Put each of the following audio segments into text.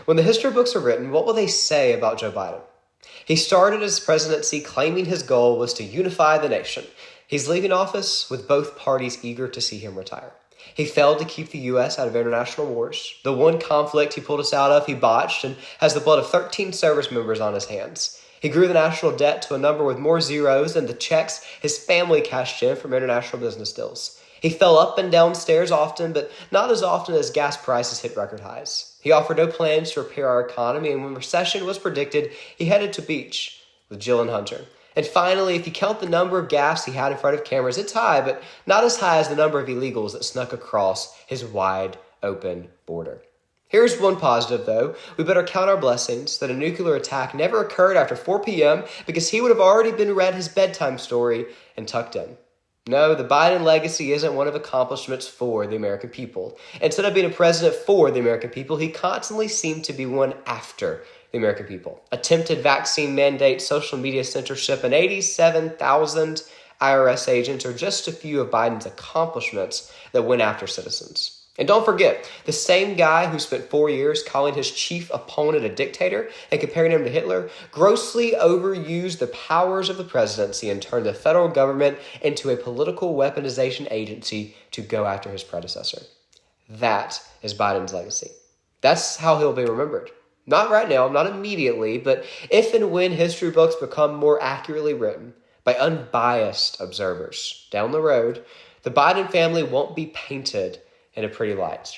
When the history books are written, what will they say about Joe Biden? He started his presidency claiming his goal was to unify the nation. He's leaving office with both parties eager to see him retire. He failed to keep the U.S. out of international wars. The one conflict he pulled us out of, he botched and has the blood of 13 service members on his hands. He grew the national debt to a number with more zeros than the checks his family cashed in from international business deals. He fell up and down stairs often, but not as often as gas prices hit record highs. He offered no plans to repair our economy, and when recession was predicted, he headed to beach with Jill and Hunter. And finally, if you count the number of gaffes he had in front of cameras, it's high, but not as high as the number of illegals that snuck across his wide open border. Here's one positive, though. We better count our blessings that a nuclear attack never occurred after 4 p.m. because he would have already been read his bedtime story and tucked in. No, the Biden legacy isn't one of accomplishments for the American people. Instead of being a president for the American people, he constantly seemed to be one after the American people. Attempted vaccine mandates, social media censorship, and 87,000 IRS agents are just a few of Biden's accomplishments that went after citizens. And don't forget, the same guy who spent 4 years calling his chief opponent a dictator and comparing him to Hitler grossly overused the powers of the presidency and turned the federal government into a political weaponization agency to go after his predecessor. That is Biden's legacy. That's how he'll be remembered. Not right now, not immediately, but if and when history books become more accurately written by unbiased observers down the road, the Biden family won't be painted in a pretty light.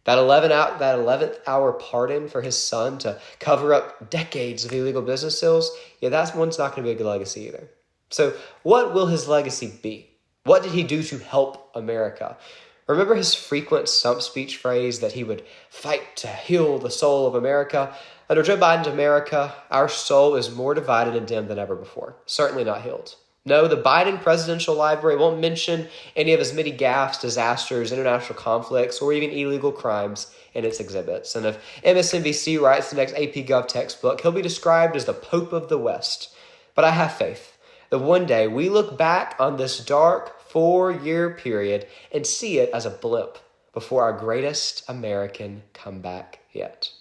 That 11th hour pardon for his son to cover up decades of illegal business deals, that one's not going to be a good legacy either. So what will his legacy be? What did he do to help America? Remember his frequent stump speech phrase that he would fight to heal the soul of America? Under Joe Biden's America, our soul is more divided and dim than ever before. Certainly not healed. No, the Biden Presidential Library won't mention any of his many gaffes, disasters, international conflicts, or even illegal crimes in its exhibits. And if MSNBC writes the next AP Gov textbook, he'll be described as the Pope of the West. But I have faith that one day we look back on this dark 4-year period and see it as a blip before our greatest American comeback yet.